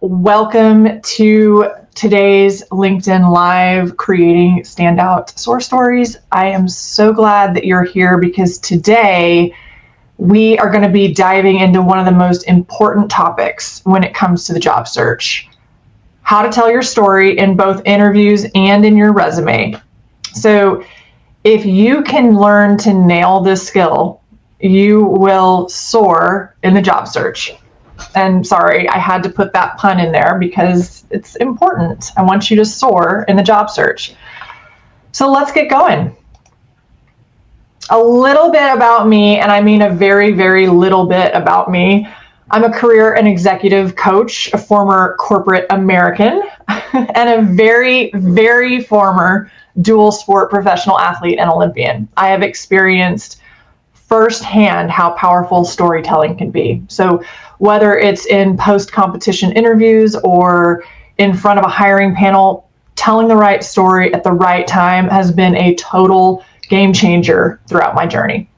Welcome to today's LinkedIn Live Creating Standout SOAR Stories. I am so glad that you're here because today we are going to be diving into one of the most important topics when it comes to the job search: how to tell your story in both interviews and in your resume. So if you can learn to nail this skill, you will soar in the job search. And sorry, I had to put that pun in there because it's important. I want you to soar in the job search. So let's get going. A little bit about me, and I mean a very, very little bit about me. I'm a career and executive coach, a former corporate American, and a very, very former dual sport professional athlete and Olympian. I have experienced firsthand how powerful storytelling can be. So whether it's in post-competition interviews or in front of a hiring panel, telling the right story at the right time has been a total game changer throughout my journey.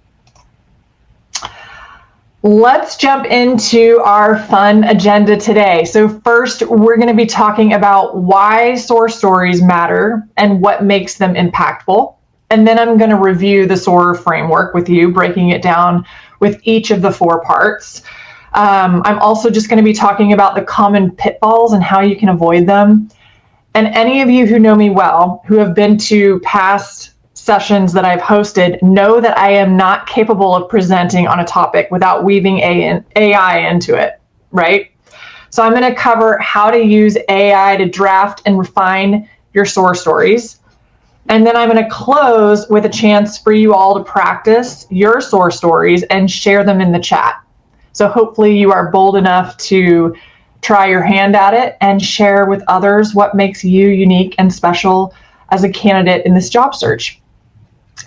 Let's jump into our fun agenda today. So first, we're going to be talking about why SOAR stories matter and what makes them impactful. And then I'm going to review the SOAR framework with you, breaking it down with each of the 4 parts. I'm also just going to be talking about the common pitfalls and how you can avoid them. And any of you who know me well, who have been to past sessions that I've hosted, know that I am not capable of presenting on a topic without weaving AI into it, right? So I'm going to cover how to use AI to draft and refine your SOAR stories. And then I'm going to close with a chance for you all to practice your SOAR stories and share them in the chat. So hopefully you are bold enough to try your hand at it and share with others what makes you unique and special as a candidate in this job search.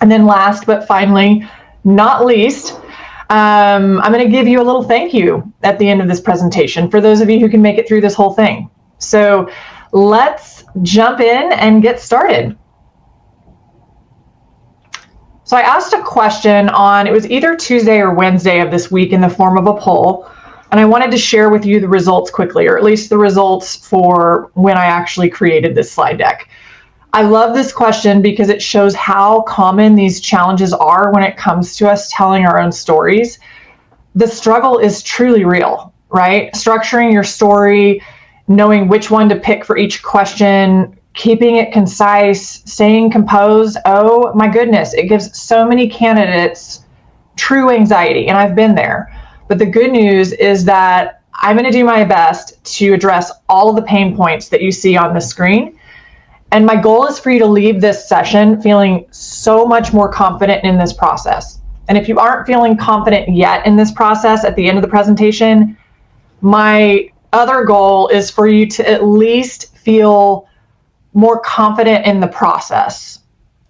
And then last but finally, not least, I'm going to give you a little thank you at the end of this presentation for those of you who can make it through this whole thing. So let's jump in and get started. So I asked a question it was either Tuesday or Wednesday of this week in the form of a poll, and I wanted to share with you the results quickly, or at least the results for when I actually created this slide deck. I love this question because it shows how common these challenges are when it comes to us telling our own stories. The struggle is truly real, right? Structuring your story, knowing which one to pick for each question, keeping it concise, staying composed. Oh my goodness, it gives so many candidates true anxiety, and I've been there. But the good news is that I'm going to do my best to address all of the pain points that you see on the screen. And my goal is for you to leave this session feeling so much more confident in this process. And if you aren't feeling confident yet in this process at the end of the presentation, my other goal is for you to at least feel more confident in the process,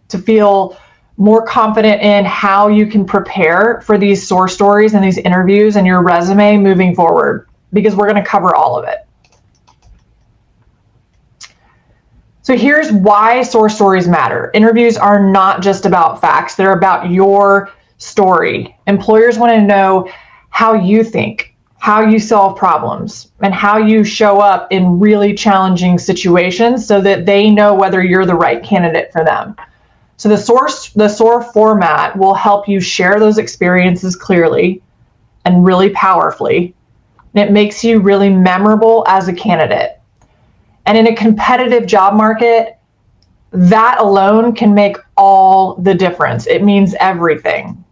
to feel more confident in how you can prepare for these SOAR stories and these interviews and your resume moving forward, because we're going to cover all of it. So here's why SOAR stories matter. Interviews are not just about facts, they're about your story. Employers want to know how you think, how you solve problems, and how you show up in really challenging situations so that they know whether you're the right candidate for them. So the SOAR format will help you share those experiences clearly and really powerfully. And it makes you really memorable as a candidate. And in a competitive job market, that alone can make all the difference. It means everything.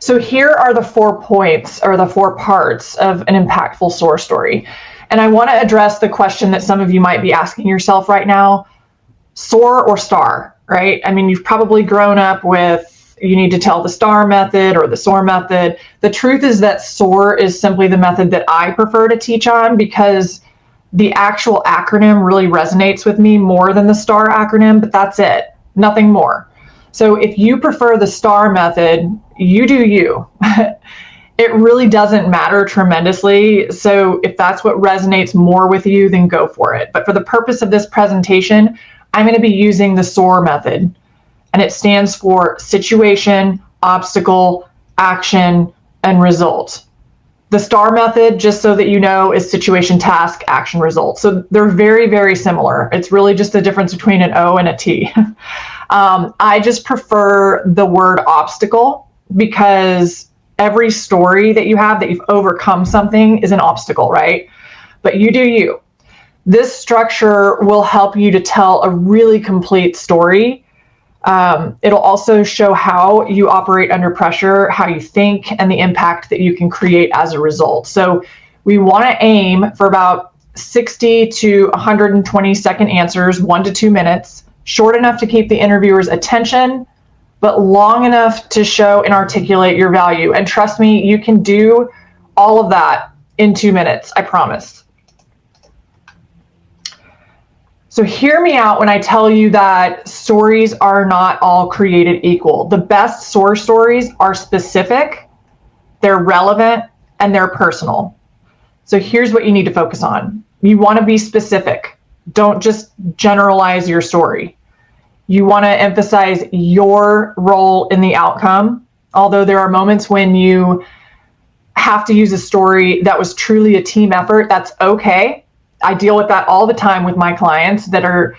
So here are the 4 points, or the 4 parts of an impactful SOAR story. And I want to address the question that some of you might be asking yourself right now: SOAR or STAR, right? I mean, you've probably grown up with, you need to tell the STAR method or the SOAR method. The truth is that SOAR is simply the method that I prefer to teach on because the actual acronym really resonates with me more than the STAR acronym, but that's it, nothing more. So if you prefer the STAR method, you do you. It really doesn't matter tremendously. So if that's what resonates more with you, then go for it. But for the purpose of this presentation, I'm going to be using the SOAR method, and it stands for situation, obstacle, action, and result. The STAR method, just so that you know, is situation, task, action, result. So they're very, very similar. It's really just the difference between an O and a T. I just prefer the word obstacle because every story that you have that you've overcome something is an obstacle, right? But you do you. This structure will help you to tell a really complete story. It'll also show how you operate under pressure, how you think, and the impact that you can create as a result. So we want to aim for about 60 to 120 second answers, 1 to 2 minutes, short enough to keep the interviewer's attention, but long enough to show and articulate your value. And trust me, you can do all of that in 2 minutes, I promise. So hear me out when I tell you that stories are not all created equal. The best SOAR stories are specific, they're relevant, and they're personal. So here's what you need to focus on. You want to be specific. Don't just generalize your story. You want to emphasize your role in the outcome. Although there are moments when you have to use a story that was truly a team effort, that's okay. I deal with that all the time with my clients that are,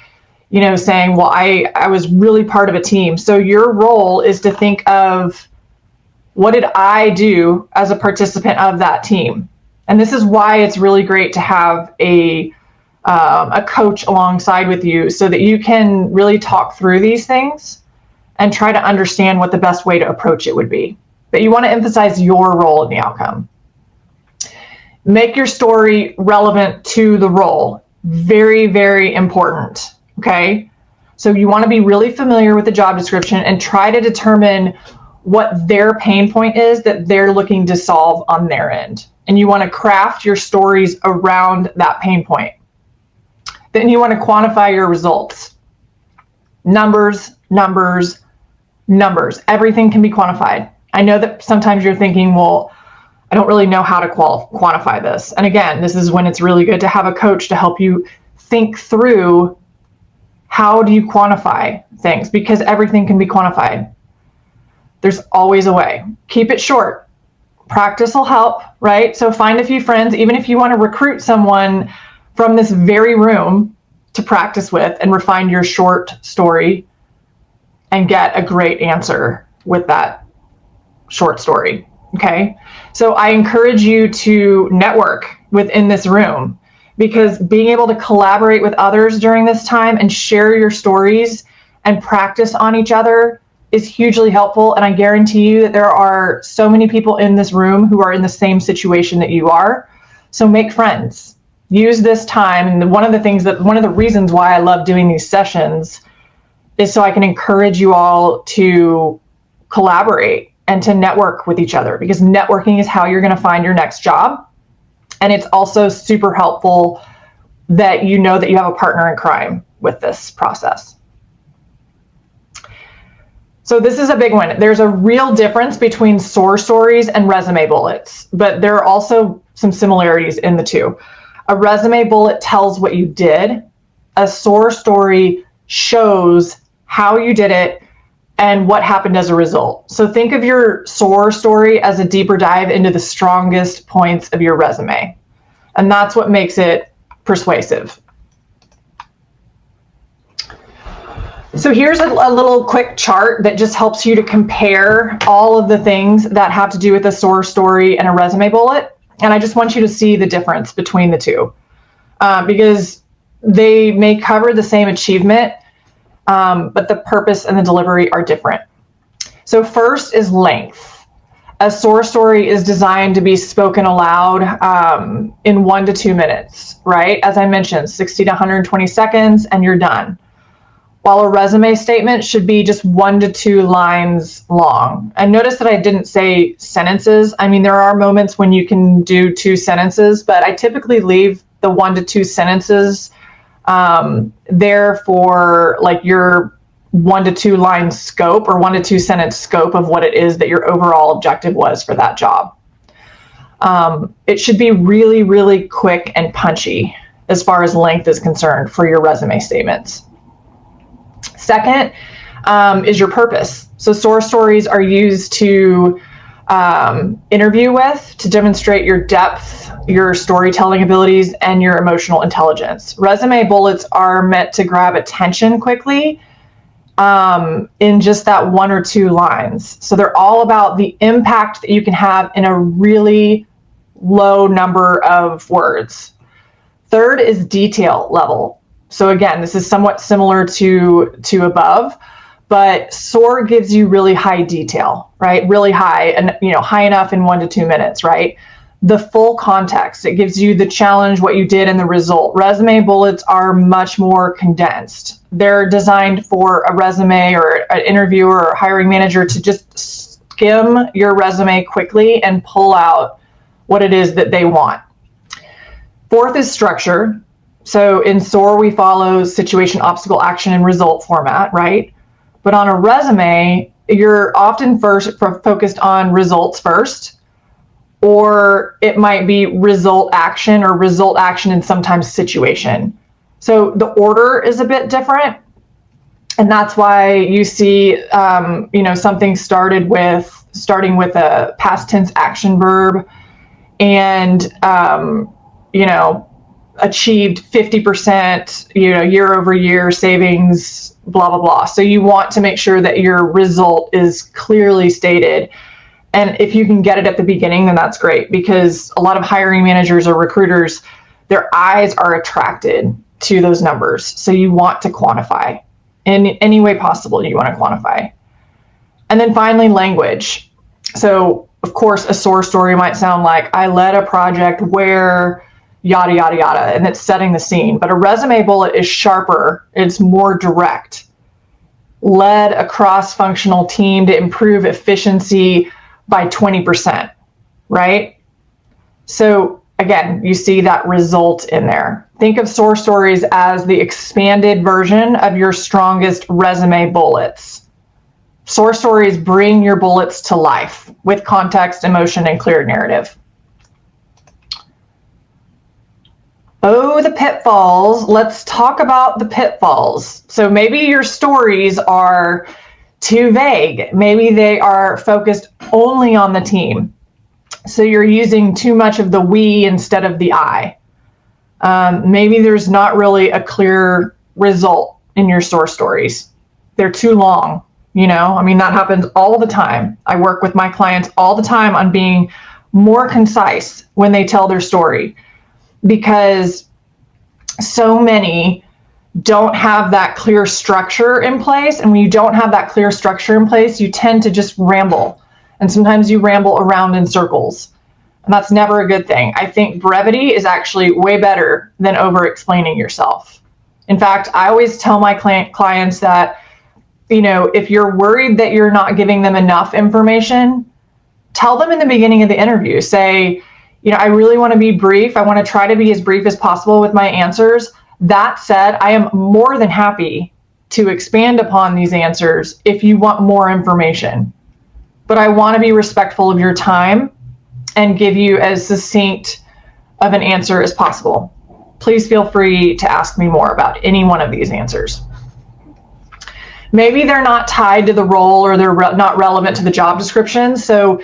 saying, well, I was really part of a team. So your role is to think of, what did I do as a participant of that team? And this is why it's really great to have a coach alongside with you so that you can really talk through these things and try to understand what the best way to approach it would be. But you want to emphasize your role in the outcome. Make your story relevant to the role. Very, very important. Okay. So you want to be really familiar with the job description and try to determine what their pain point is that they're looking to solve on their end. And you want to craft your stories around that pain point. Then you want to quantify your results. Numbers, numbers, numbers. Everything can be quantified. I know that sometimes you're thinking, well, I don't really know how to quantify this. And again, this is when it's really good to have a coach to help you think through how do you quantify things, because everything can be quantified. There's always a way. Keep it short. Practice will help, right? So find a few friends, even if you want to recruit someone from this very room to practice with and refine your short story and get a great answer with that short story. Okay, so I encourage you to network within this room, because being able to collaborate with others during this time and share your stories and practice on each other is hugely helpful. And I guarantee you that there are so many people in this room who are in the same situation that you are. So make friends. Use this time. And one of the reasons why I love doing these sessions is so I can encourage you all to collaborate and to network with each other, because networking is how you're going to find your next job. And it's also super helpful that you know that you have a partner in crime with this process. So this is a big one. There's a real difference between SOAR stories and resume bullets, but there are also some similarities in the two. A resume bullet tells what you did. A SOAR story shows how you did it and what happened as a result. So think of your SOAR story as a deeper dive into the strongest points of your resume. And that's what makes it persuasive. So here's a little quick chart that just helps you to compare all of the things that have to do with a SOAR story and a resume bullet. And I just want you to see the difference between the two, because they may cover the same achievement, but the purpose and the delivery are different. So first is length. A SOAR story is designed to be spoken aloud in 1 to 2 minutes, right? As I mentioned, 60 to 120 seconds and you're done. While a resume statement should be just 1 to 2 lines long. And notice that I didn't say sentences. I mean, there are moments when you can do 2 sentences, but I typically leave the 1 to 2 sentences there for like your 1 to 2 line scope or 1 to 2 sentence scope of what it is that your overall objective was for that job. It should be really, really quick and punchy as far as length is concerned for your resume statements. Second is your purpose. So SOAR stories are used to interview with to demonstrate your depth, your storytelling abilities, and your emotional intelligence. Resume bullets are meant to grab attention quickly in just that 1 or 2 lines. So they're all about the impact that you can have in a really low number of words. Third is detail level. So again, this is somewhat similar to above, but SOAR gives you really high detail, right? Really high, and high enough in 1 to 2 minutes, right? The full context, it gives you the challenge, what you did, and the result. Resume bullets are much more condensed. They're designed for a resume or an interviewer or a hiring manager to just skim your resume quickly and pull out what it is that they want. Fourth is structure. So in SOAR, we follow situation, obstacle, action, and result format, right? But on a resume, you're often focused on results first, or it might be result action or result action and sometimes situation. So the order is a bit different. And that's why you see, something starting with a past tense action verb and, achieved 50%, year over year savings, blah, blah, blah. So you want to make sure that your result is clearly stated. And if you can get it at the beginning, then that's great, because a lot of hiring managers or recruiters, their eyes are attracted to those numbers. So you want to quantify in any way possible. You want to quantify. And then finally, language. So of course, a SOAR story might sound like, I led a project where yada, yada, yada, and it's setting the scene. But a resume bullet is sharper. It's more direct. Led a cross-functional team to improve efficiency by 20%, right? So again, you see that result in there. Think of SOAR stories as the expanded version of your strongest resume bullets. SOAR stories bring your bullets to life with context, emotion, and clear narrative. Oh, the pitfalls. Let's talk about the pitfalls. So maybe your stories are too vague. Maybe they are focused only on the team. So you're using too much of the we instead of the I. Maybe there's not really a clear result in your SOAR stories. They're too long. That happens all the time. I work with my clients all the time on being more concise when they tell their story, because so many don't have that clear structure in place. And when you don't have that clear structure in place, you tend to just ramble. And sometimes you ramble around in circles. And that's never a good thing. I think brevity is actually way better than over explaining yourself. In fact, I always tell my clients that, if you're worried that you're not giving them enough information, tell them in the beginning of the interview. Say, I really want to be brief. I want to try to be as brief as possible with my answers. That said, I am more than happy to expand upon these answers if you want more information. But I want to be respectful of your time and give you as succinct of an answer as possible. Please feel free to ask me more about any one of these answers. Maybe they're not tied to the role, or they're not relevant to the job description. So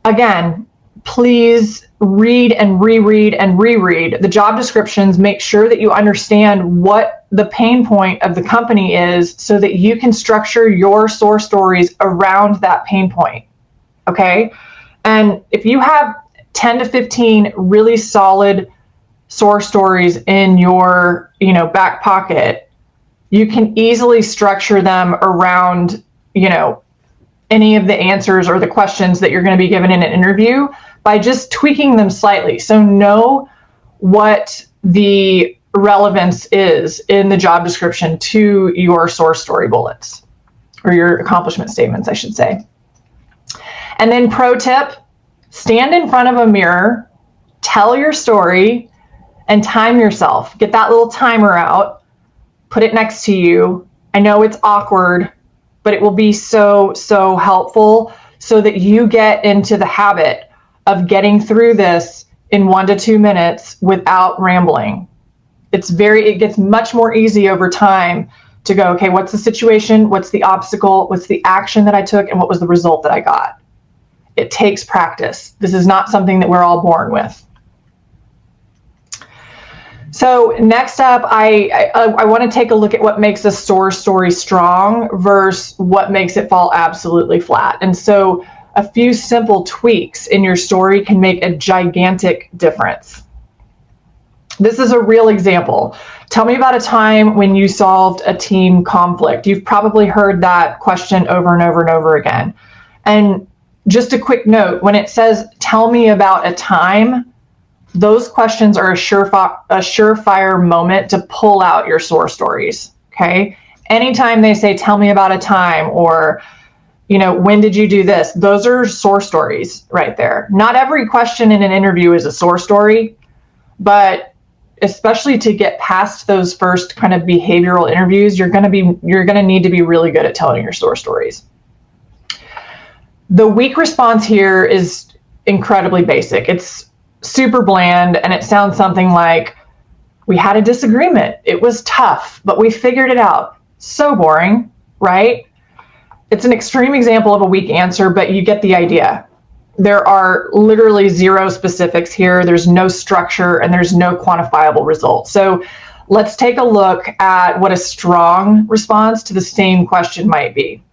again, please read and reread and reread the job descriptions. Make sure that you understand what the pain point of the company is so that you can structure your SOAR stories around that pain point. Okay? And if you have 10 to 15 really solid SOAR stories in your, back pocket, you can easily structure them around, any of the answers or the questions that you're going to be given in an interview by just tweaking them slightly. So know what the relevance is in the job description to your SOAR story bullets, or your accomplishment statements, I should say. And then pro tip, stand in front of a mirror, tell your story, and time yourself. Get that little timer out. Put it next to you. I know it's awkward, but it will be so, so helpful so that you get into the habit of getting through this in 1 to 2 minutes without rambling. It gets much more easy over time to go, okay, what's the situation? What's the obstacle? What's the action that I took? And what was the result that I got? It takes practice. This is not something that we're all born with. So next up, I want to take a look at what makes a SOAR story strong versus what makes it fall absolutely flat. And so a few simple tweaks in your story can make a gigantic difference. This is a real example. Tell me about a time when you solved a team conflict. You've probably heard that question over and over and over again. And just a quick note, when it says, tell me about a time, those questions are a surefire moment to pull out your SOAR stories, okay? Anytime they say, tell me about a time, or, when did you do this? Those are SOAR stories right there. Not every question in an interview is a SOAR story, but especially to get past those first kind of behavioral interviews, you're going to need to be really good at telling your SOAR stories. The weak response here is incredibly basic. It's super bland, and it sounds something like, we had a disagreement. It was tough, but we figured it out. So boring, right? It's an extreme example of a weak answer, but you get the idea. There are literally zero specifics here. There's no structure, and there's no quantifiable results. So let's take a look at what a strong response to the same question might be.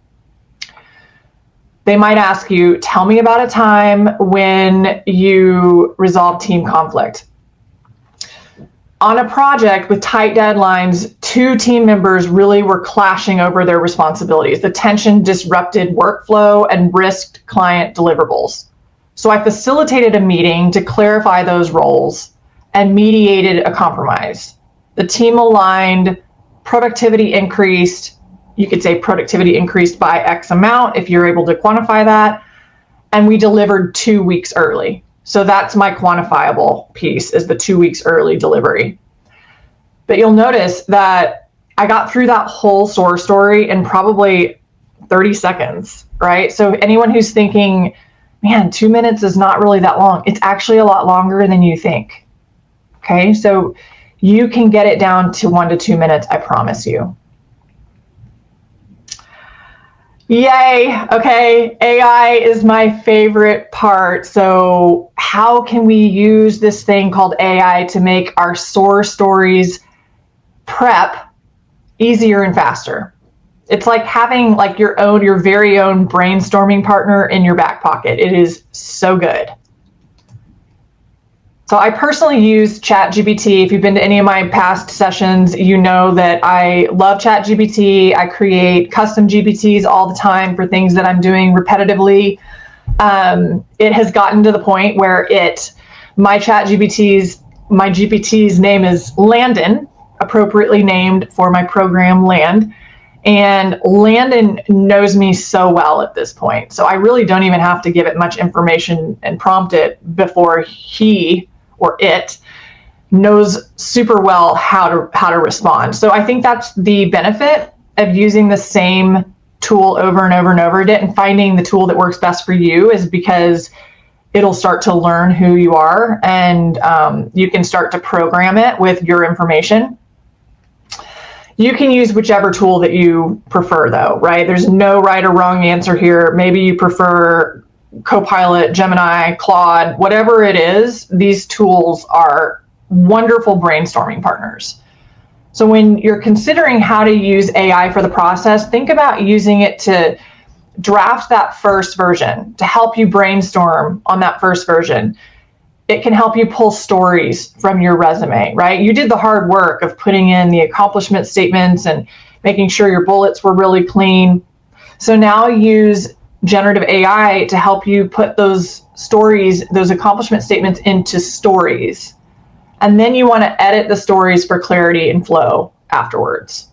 They might ask you, tell me about a time when you resolved team conflict. On a project with tight deadlines, 2 team members really were clashing over their responsibilities. The tension disrupted workflow and risked client deliverables. So I facilitated a meeting to clarify those roles and mediated a compromise. The team aligned, productivity increased. You could say productivity increased by X amount if you're able to quantify that. And we delivered 2 weeks early. So that's my quantifiable piece, is the 2 weeks early delivery. But you'll notice that I got through that whole SOAR story in probably 30 seconds, right? So anyone who's thinking, man, 2 minutes is not really that long, it's actually a lot longer than you think. Okay, so you can get it down to 1 to 2 minutes, I promise you. Yay, okay, AI is my favorite part. So how can we use this thing called AI to make our SOAR stories prep easier and faster? It's like having your very own brainstorming partner in your back pocket. It is so good. So I personally use ChatGPT. If you've been to any of my past sessions, you know that I love ChatGPT. I create custom GPTs all the time for things that I'm doing repetitively. It has gotten to the point where my GPT's name is Landon, appropriately named for my program Land. And Landon knows me so well at this point. So I really don't even have to give it much information and prompt it before he or it knows super well how to respond. So I think that's the benefit of using the same tool over and over and over again, and finding the tool that works best for you, is because it'll start to learn who you are, and you can start to program it with your information. You can use whichever tool that you prefer though, right? There's no right or wrong answer here. Maybe you prefer Copilot, Gemini, Claude, whatever it is, these tools are wonderful brainstorming partners. So when you're considering how to use AI for the process, think about using it to draft that first version, to help you brainstorm on that first version. It can help you pull stories from your resume, right? You did the hard work of putting in the accomplishment statements and making sure your bullets were really clean. So now use generative AI to help you put those stories, those accomplishment statements, into stories. And then you want to edit the stories for clarity and flow afterwards.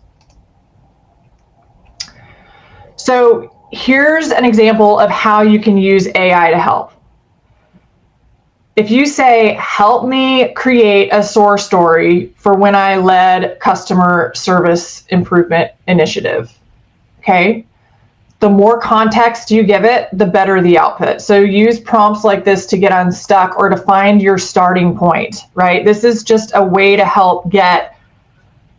So here's an example of how you can use AI to help. If you say, help me create a SOAR story for when I led customer service improvement initiative, okay? The more context you give it, the better the output. So use prompts like this to get unstuck or to find your starting point, right? This is just a way to help get,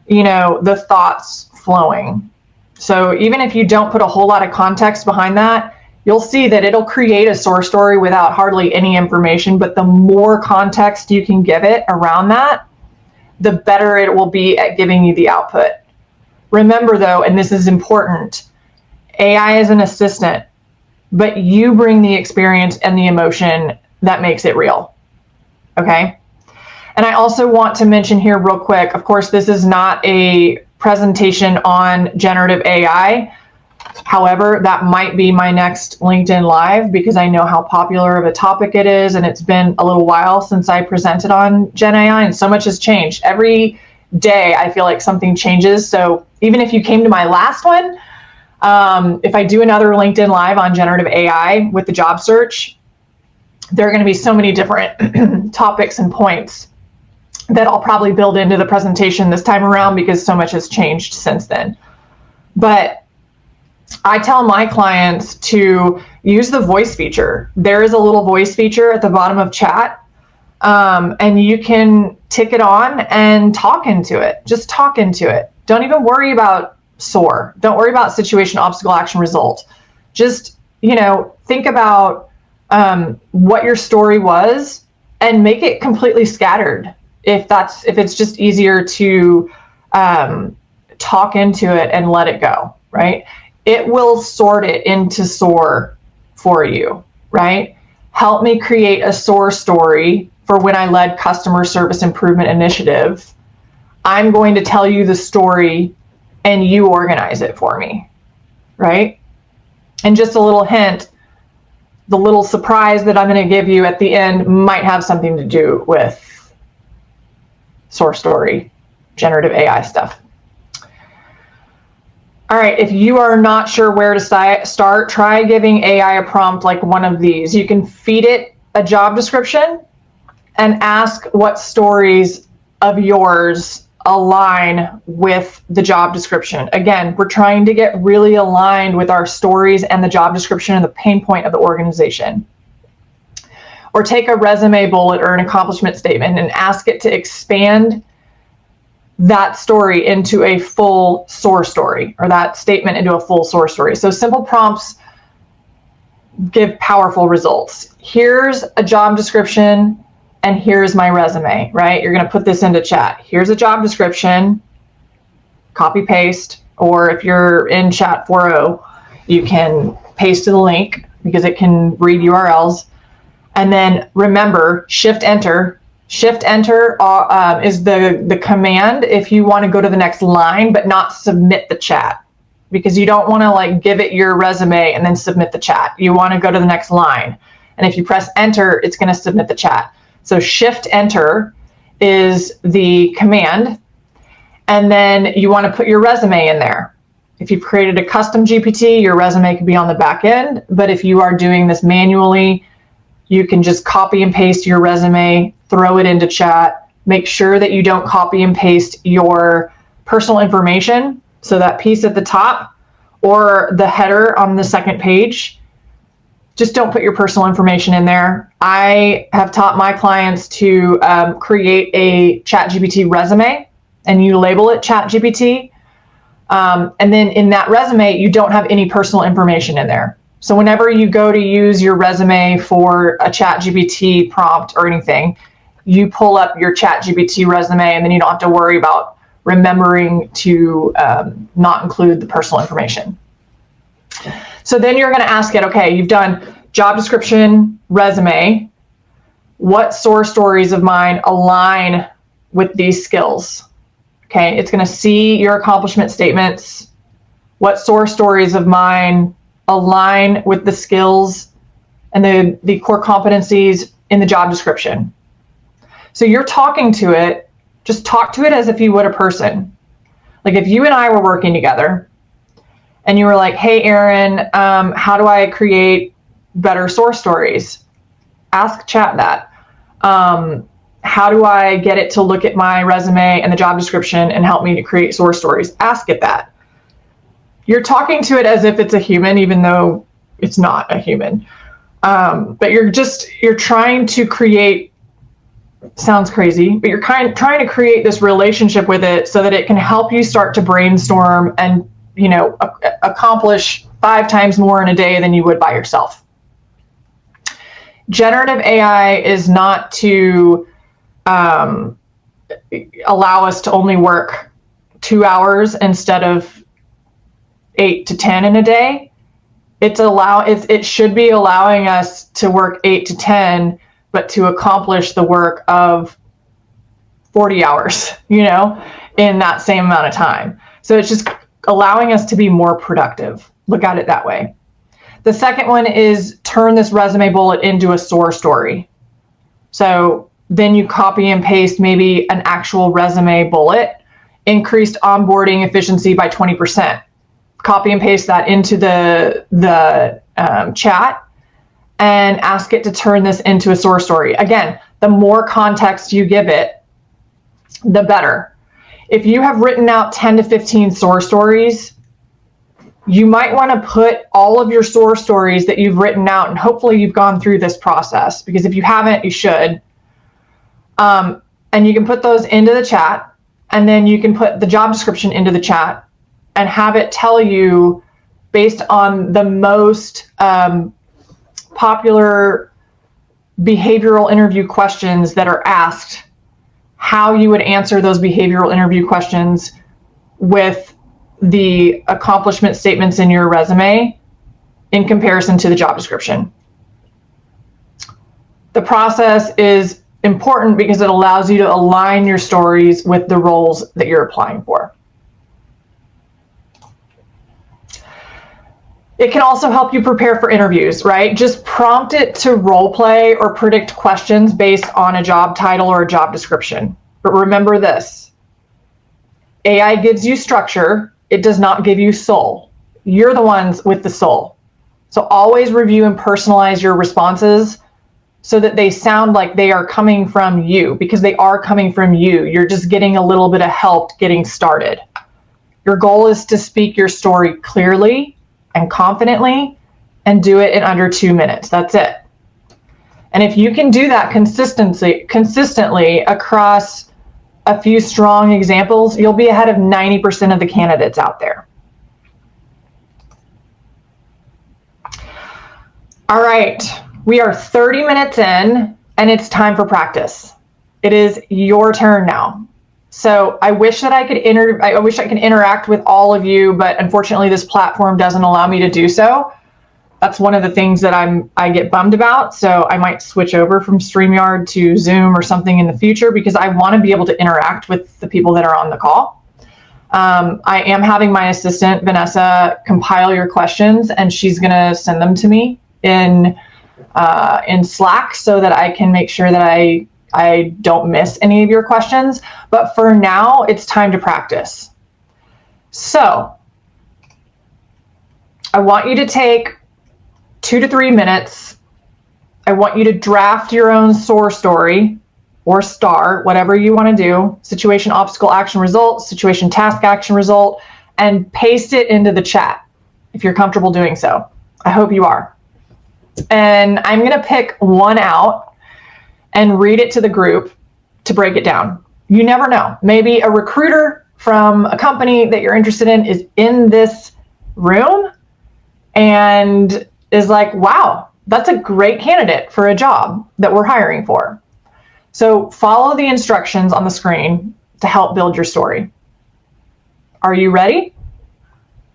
the thoughts flowing. So even if you don't put a whole lot of context behind that, you'll see that it'll create a SOAR story without hardly any information, but the more context you can give it around that, the better it will be at giving you the output. Remember though, and this is important, AI is an assistant, but you bring the experience and the emotion that makes it real. Okay? And I also want to mention here real quick, of course, this is not a presentation on generative AI. However, that might be my next LinkedIn Live because I know how popular of a topic it is, and it's been a little while since I presented on Gen AI, and so much has changed. Every day I feel like something changes. So even if you came to my last one, if I do another LinkedIn Live on generative AI with the job search, there are going to be so many different topics and points that I'll probably build into the presentation this time around because so much has changed since then. But I tell my clients to use the voice feature. There is a little voice feature at the bottom of chat, and you can tick it on and talk into it. Just talk into it. Don't even worry about SOAR. Don't worry about situation, obstacle, action, result. Just, think about what your story was and make it completely scattered. If it's just easier to talk into it and let it go, right? It will sort it into SOAR for you, right? Help me create a SOAR story for when I led customer service improvement initiative. I'm going to tell you the story and you organize it for me, right? And just a little hint, the little surprise that I'm going to give you at the end might have something to do with SOAR story, generative AI stuff. All right, if you are not sure where to start, try giving AI a prompt like one of these. You can feed it a job description and ask what stories of yours align with the job description. Again, we're trying to get really aligned with our stories and the job description and the pain point of the organization. Or take a resume bullet or an accomplishment statement and ask it to expand that story into a full SOAR story, or that statement into a full SOAR story. So simple prompts give powerful results. Here's a job description and here's my resume, right? You're going to put this into chat. Here's a job description, copy paste, or if you're in chat 4.0, you can paste to the link because it can read URLs. And then remember, Shift Enter. Shift Enter is the command if you want to go to the next line, but not submit the chat, because you don't want to give it your resume and then submit the chat. You want to go to the next line. And if you press Enter, it's going to submit the chat. So Shift Enter is the command. And then you want to put your resume in there. If you've created a custom GPT, your resume could be on the back end. But if you are doing this manually, you can just copy and paste your resume, throw it into chat. Make sure that you don't copy and paste your personal information. So that piece at the top or the header on the second page, just don't put your personal information in there. I have taught my clients to create a ChatGPT resume, and you label it ChatGPT. And then in that resume, you don't have any personal information in there. So whenever you go to use your resume for a ChatGPT prompt or anything, you pull up your ChatGPT resume, and then you don't have to worry about remembering to not include the personal information. So then you're going to ask it, okay, you've done job description, resume. What SOAR stories of mine align with these skills? Okay, it's going to see your accomplishment statements. What SOAR stories of mine align with the skills and the core competencies in the job description? So you're talking to it, just talk to it as if you would a person. Like if you and I were working together and you were like, hey, Aaron, how do I create better SOAR stories? Ask chat that. How do I get it to look at my resume and the job description and help me to create SOAR stories? Ask it that. You're talking to it as if it's a human, even though it's not a human. But you're trying to create, sounds crazy, but you're trying to create this relationship with it so that it can help you start to brainstorm and accomplish 5 times more in a day than you would by yourself. Generative AI is not to allow us to only work 2 hours instead of 8 to 10 in a day. It should be allowing us to work 8 to 10, but to accomplish the work of 40 hours, in that same amount of time. So it's just allowing us to be more productive. Look at it that way. The second one is turn this resume bullet into a SOAR story. So then you copy and paste maybe an actual resume bullet, increased onboarding efficiency by 20%. Copy and paste that into the chat and ask it to turn this into a SOAR story. Again, the more context you give it, the better. If you have written out 10 to 15 SOAR stories, you might want to put all of your SOAR stories that you've written out, and hopefully you've gone through this process, because if you haven't, you should. And you can put those into the chat, and then you can put the job description into the chat and have it tell you, based on the most popular behavioral interview questions that are asked, how you would answer those behavioral interview questions with the accomplishment statements in your resume in comparison to the job description. The process is important because it allows you to align your stories with the roles that you're applying for. It can also help you prepare for interviews, right? Just prompt it to role play or predict questions based on a job title or a job description. But remember this, AI gives you structure, it does not give you soul. You're the ones with the soul. So always review and personalize your responses so that they sound like they are coming from you, because they are coming from you. You're just getting a little bit of help getting started. Your goal is to speak your story clearly and confidently, and do it in under 2 minutes. That's it. And if you can do that consistently across a few strong examples, you'll be ahead of 90% of the candidates out there. All right, we are 30 minutes in, and it's time for practice. It is your turn now. So I wish that I could interact with all of you, but unfortunately this platform doesn't allow me to do so. That's one of the things that I get bummed about. So I might switch over from StreamYard to Zoom or something in the future, because I want to be able to interact with the people that are on the call. I am having my assistant Vanessa compile your questions, and she's going to send them to me in Slack so that I can make sure that I don't miss any of your questions. But for now, it's time to practice. So I want you to take 2 to 3 minutes. I want you to draft your own SOAR story, or STAR, whatever you want to do. Situation, obstacle, action, result, situation, task, action, result, and paste it into the chat if you're comfortable doing so. I hope you are. And I'm going to pick one out and read it to the group to break it down. You never know. Maybe a recruiter from a company that you're interested in is in this room and is like, wow, that's a great candidate for a job that we're hiring for. So follow the instructions on the screen to help build your story. Are you ready?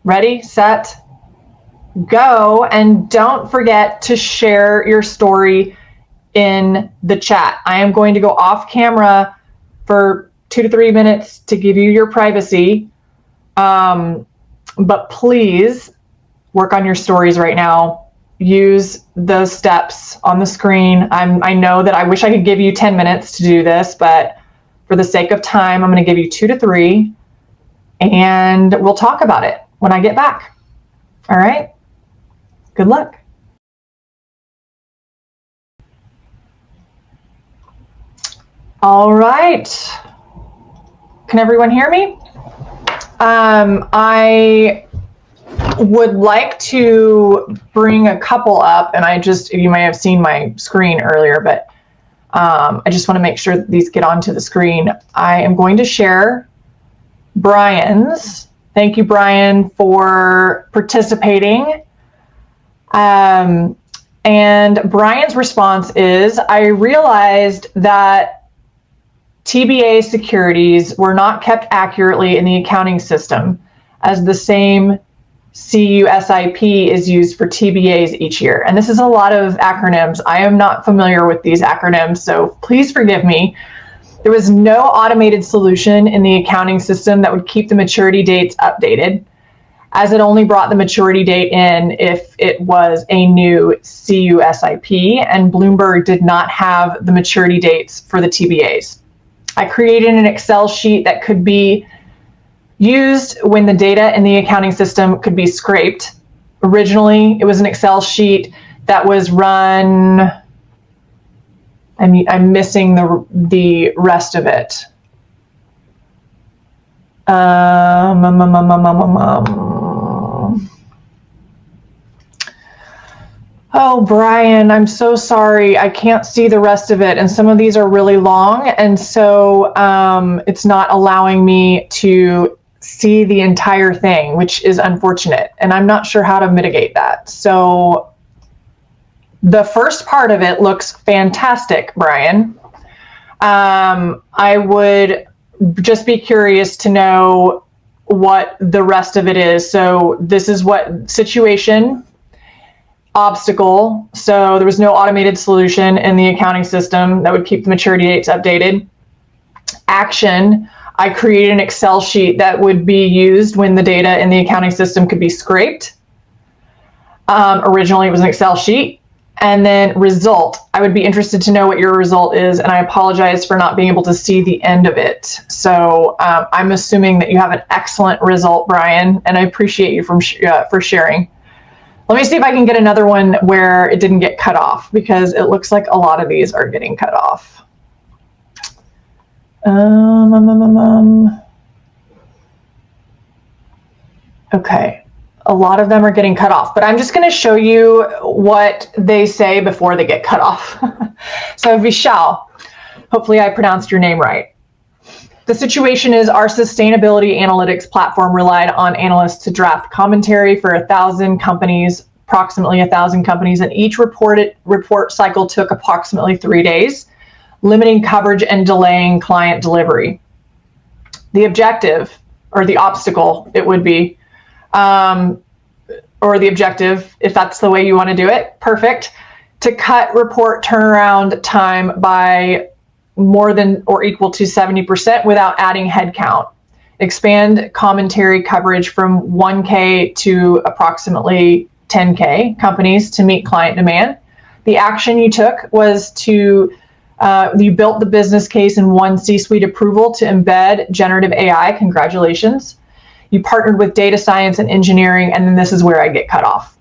Ready, set, go. And don't forget to share your story in the chat. I am going to go off camera for 2 to 3 minutes to give you your privacy. But please work on your stories right now. Use those steps on the screen. I know that I wish I could give you 10 minutes to do this, but for the sake of time, I'm going to give you 2 to 3, and we'll talk about it when I get back. All right? Good luck. All right. Can everyone hear me? I would like to bring a couple up, and you may have seen my screen earlier, but I just want to make sure that these get onto the screen. I am going to share Brian's Thank you, Brian, for participating. And Brian's response is, I realized that TBA securities were not kept accurately in the accounting system, as the same CUSIP is used for TBAs each year. And this is a lot of acronyms. I am not familiar with these acronyms, so please forgive me. There was no automated solution in the accounting system that would keep the maturity dates updated, as it only brought the maturity date in if it was a new CUSIP, and Bloomberg did not have the maturity dates for the TBAs. I created an Excel sheet that could be used when the data in the accounting system could be scraped. Originally, it was an Excel sheet that was run, I'm missing the rest of it. Oh, Brian, I'm so sorry. I can't see the rest of it. And some of these are really long. And so it's not allowing me to see the entire thing, which is unfortunate. And I'm not sure how to mitigate that. So the first part of it looks fantastic, Brian. I would just be curious to know what the rest of it is. So this is what situation, obstacle. So there was no automated solution in the accounting system that would keep the maturity dates updated. Action, I created an Excel sheet that would be used when the data in the accounting system could be scraped. Originally, it was an Excel sheet. And then result, I would be interested to know what your result is, and I apologize for not being able to see the end of it. So I'm assuming that you have an excellent result, Brian, and I appreciate you for sharing. Let me see if I can get another one where it didn't get cut off, because it looks like a lot of these are getting cut off. Okay, a lot of them are getting cut off, but I'm just going to show you what they say before they get cut off. So Vishal, hopefully I pronounced your name right. The situation is our sustainability analytics platform relied on analysts to draft commentary for 1,000 companies, approximately 1,000 companies, and each report cycle took approximately 3 days, limiting coverage and delaying client delivery. The objective, or the obstacle, it would be, or the objective, if that's the way you want to do it, perfect, to cut report turnaround time by more than or equal to 70% without adding headcount. Expand commentary coverage from 1K to approximately 10K companies to meet client demand. The action you took was to, you built the business case and won C-suite approval to embed generative AI. Congratulations. You partnered with data science and engineering, and then this is where I get cut off.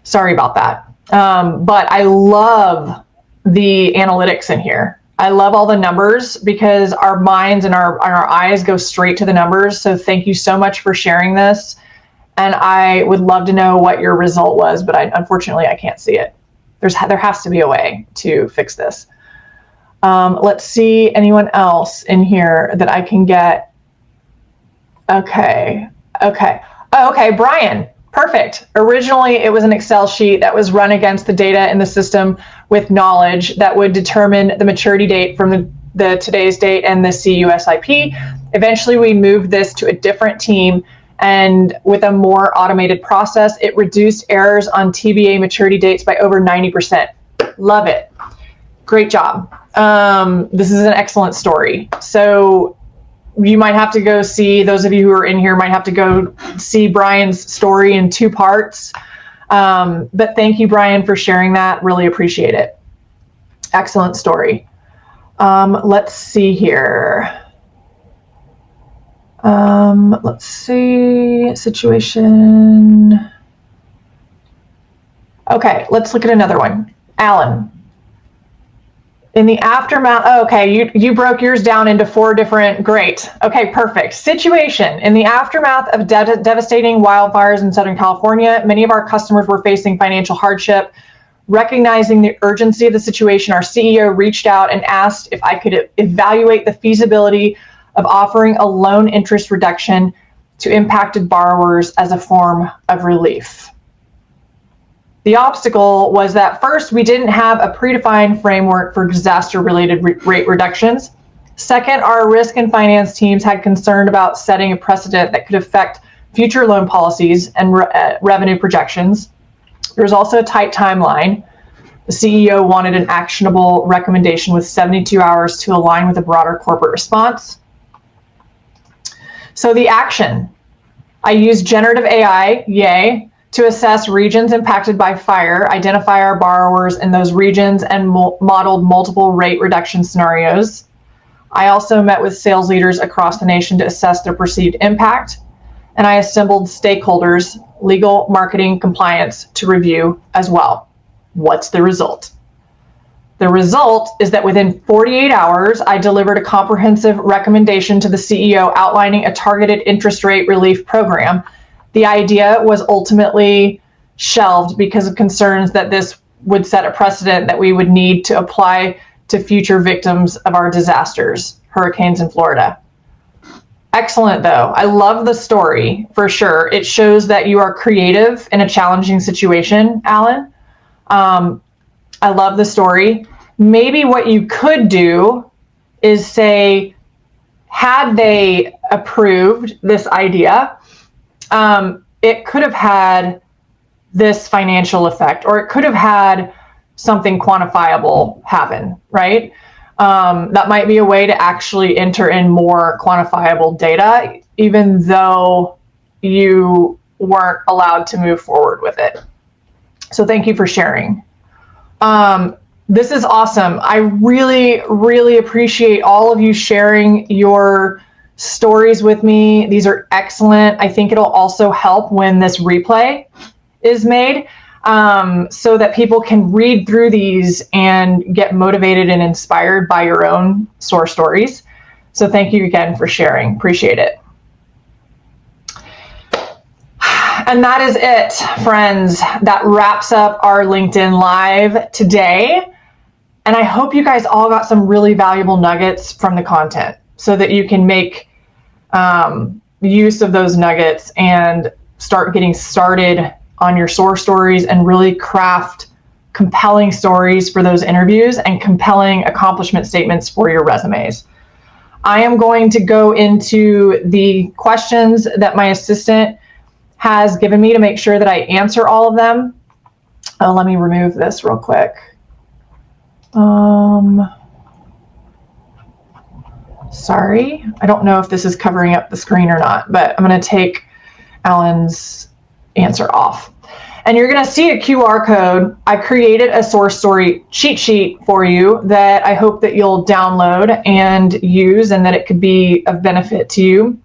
Sorry about that. But I love the analytics in here. I love all the numbers because our minds and our eyes go straight to the numbers. So thank you so much for sharing this. And I would love to know what your result was, but unfortunately I can't see it. There has to be a way to fix this. Let's see, anyone else in here that I can get. Okay. Oh, okay, Brian. Perfect. Originally, it was an Excel sheet that was run against the data in the system with knowledge that would determine the maturity date from the today's date and the CUSIP. Eventually, we moved this to a different team, and with a more automated process, it reduced errors on TBA maturity dates by over 90%. Love it. Great job. This is an excellent story. So you might have to go see, those of you who are in here might have to go see Brian's story in 2 parts. But thank you, Brian, for sharing that. Really appreciate it. Excellent story. Let's see here. Let's see, situation. Okay, let's look at another one. Alan. In the aftermath, oh, okay, you broke yours down into 4 different, great. Okay, perfect. Situation. In the aftermath of devastating wildfires in Southern California, many of our customers were facing financial hardship. Recognizing the urgency of the situation, our CEO reached out and asked if I could evaluate the feasibility of offering a loan interest reduction to impacted borrowers as a form of relief. The obstacle was that first, we didn't have a predefined framework for disaster-related rate reductions. Second, our risk and finance teams had concern about setting a precedent that could affect future loan policies and revenue projections. There was also a tight timeline. The CEO wanted an actionable recommendation with 72 hours to align with a broader corporate response. So the action. I used generative AI, yay, to assess regions impacted by fire, identify our borrowers in those regions, and modeled multiple rate reduction scenarios. I also met with sales leaders across the nation to assess their perceived impact, and I assembled stakeholders, legal, marketing, compliance to review as well. What's the result? The result is that within 48 hours, I delivered a comprehensive recommendation to the CEO outlining a targeted interest rate relief program. The idea was ultimately shelved because of concerns that this would set a precedent that we would need to apply to future victims of our disasters, hurricanes in Florida. Excellent, though. I love the story for sure. It shows that you are creative in a challenging situation, Alan. I love the story. Maybe what you could do is say, had they approved this idea, it could have had this financial effect, or it could have had something quantifiable happen, right? That might be a way to actually enter in more quantifiable data, even though you weren't allowed to move forward with it. So thank you for sharing. This is awesome. I really, really appreciate all of you sharing your stories with me. These are excellent. I think it'll also help when this replay is made, so that people can read through these and get motivated and inspired by your own SOAR stories. So thank you again for sharing. Appreciate it. And that is it, friends. That wraps up our LinkedIn Live today. And I hope you guys all got some really valuable nuggets from the content so that you can make use of those nuggets and start getting started on your SOAR stories and really craft compelling stories for those interviews and compelling accomplishment statements for your resumes. I am going to go into the questions that my assistant has given me to make sure that I answer all of them. Let me remove this real quick. Sorry, I don't know if this is covering up the screen or not, but I'm going to take Alan's answer off. And you're going to see a QR code. I created a SOAR story cheat sheet for you that I hope that you'll download and use, and that it could be of benefit to you.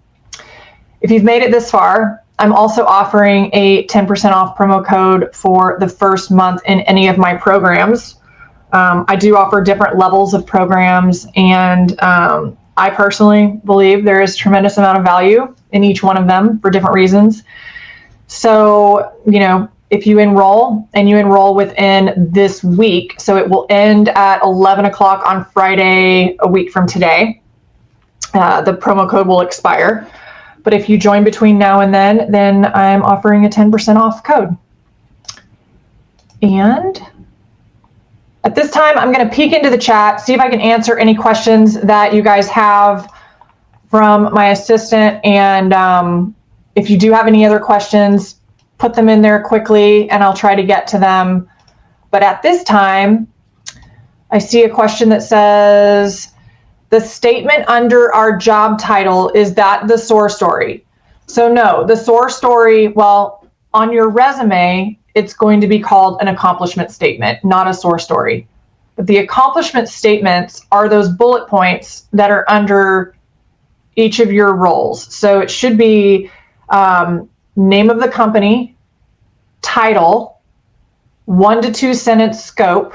If you've made it this far, I'm also offering a 10% off promo code for the first month in any of my programs. I do offer different levels of programs, and I personally believe there is a tremendous amount of value in each one of them for different reasons. So, if you enroll and you enroll within this week, so it will end at 11 o'clock on Friday, a week from today, the promo code will expire. But if you join between now and then I'm offering a 10% off code. And at this time, I'm going to peek into the chat, see if I can answer any questions that you guys have from my assistant. And if you do have any other questions, put them in there quickly and I'll try to get to them. But at this time, I see a question that says, the statement under our job title, is that the SOAR story? So no, the SOAR story, well, on your resume, it's going to be called an accomplishment statement, not a SOAR story. But the accomplishment statements are those bullet points that are under each of your roles. So it should be name of the company, title, 1 to 2 sentence scope,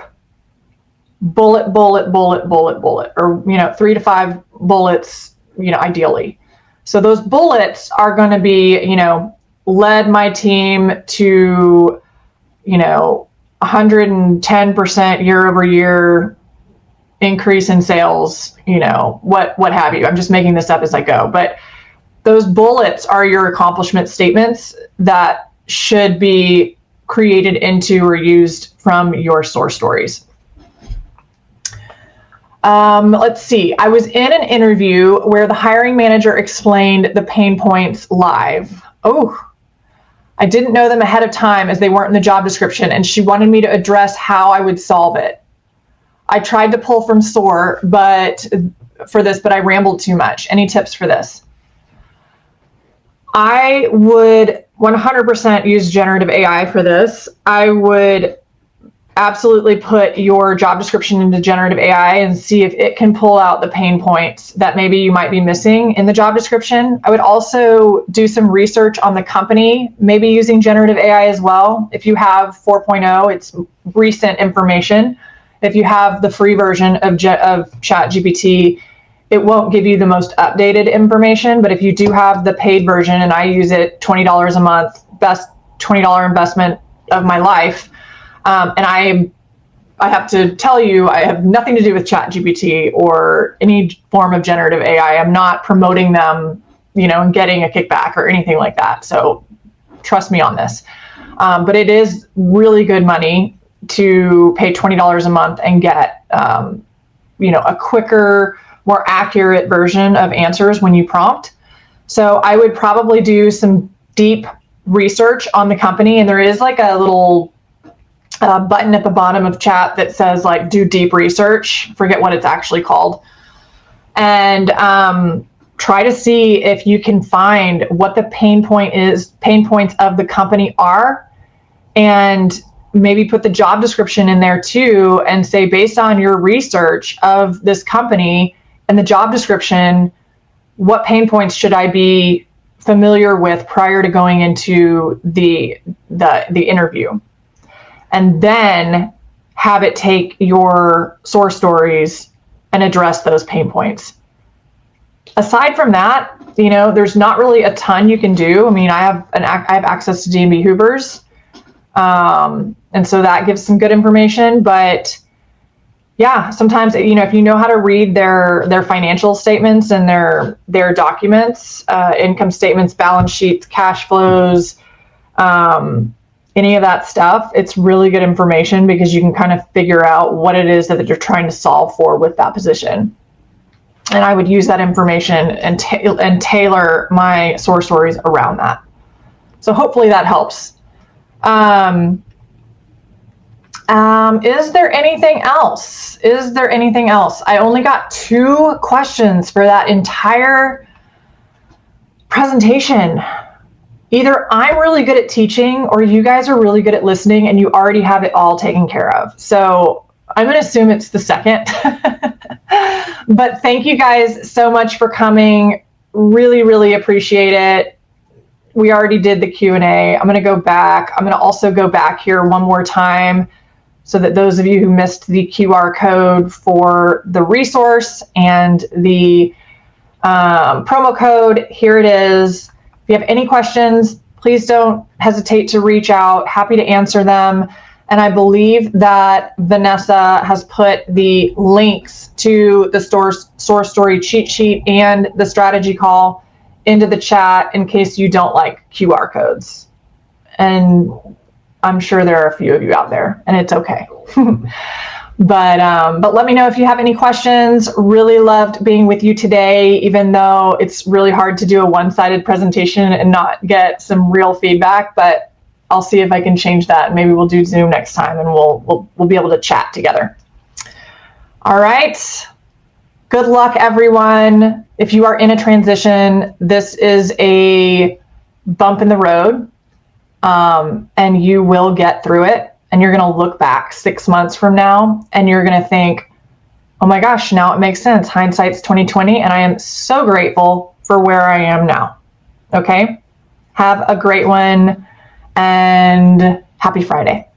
bullet, bullet, bullet, bullet, bullet, or 3 to 5 bullets, ideally. So those bullets are going to be, led my team to, 110% year over year increase in sales, what have you. I'm just making this up as I go. But Those bullets are your accomplishment statements that should be created into or used from your SOAR stories. Let's see. I was in an interview where the hiring manager explained the pain points live. Oh, I didn't know them ahead of time as they weren't in the job description, and she wanted me to address how I would solve it. I tried to pull from SOAR but I rambled too much. Any tips for this? I would 100% use generative AI for this. I would absolutely put your job description into generative AI and see if it can pull out the pain points that maybe you might be missing in the job description. I would also do some research on the company, maybe using generative AI as well. If you have 4.0, it's recent information. If you have the free version of ChatGPT, it won't give you the most updated information, but if you do have the paid version, and I use it $20 a month, best $20 investment of my life, and I have to tell you, I have nothing to do with ChatGPT or any form of generative AI. I'm not promoting them, and getting a kickback or anything like that. So trust me on this. But it is really good money to pay $20 a month and get, a quicker, more accurate version of answers when you prompt. So I would probably do some deep research on the company, and there is like a little button at the bottom of chat that says like do deep research, forget what it's actually called, and try to see if you can find what the pain points of the company are, and maybe put the job description in there too and say, based on your research of this company and the job description, what pain points should I be familiar with prior to going into the interview? And then have it take your SOAR stories and address those pain points. Aside from that, there's not really a ton you can do. I mean, I have access to D&B Hoovers, and so that gives some good information. But yeah, sometimes if you know how to read their financial statements and their documents, income statements, balance sheets, cash flows, any of that stuff, it's really good information because you can kind of figure out what it is that you're trying to solve for with that position. And I would use that information and tailor my SOAR stories around that. So hopefully that helps. Is there anything else? I only got 2 questions for that entire presentation. Either I'm really good at teaching or you guys are really good at listening and you already have it all taken care of. So I'm going to assume it's the second. But thank you guys so much for coming. Really, really appreciate it. We already did the Q&A. I'm going to go back. I'm going to also go back here one more time so that those of you who missed the QR code for the resource and the promo code, here it is. If you have any questions, please don't hesitate to reach out. Happy to answer them. And I believe that Vanessa has put the links to the SOAR story cheat sheet and the strategy call into the chat in case you don't like QR codes. And I'm sure there are a few of you out there, and it's okay. But let me know if you have any questions. Really loved being with you today, even though it's really hard to do a one-sided presentation and not get some real feedback. But I'll see if I can change that. Maybe we'll do Zoom next time, and we'll be able to chat together. All right. Good luck, everyone. If you are in a transition, this is a bump in the road, and you will get through it. And you're going to look back 6 months from now and you're going to think, oh my gosh, now it makes sense. Hindsight's 2020. And I am so grateful for where I am now. Okay. Have a great one and happy Friday.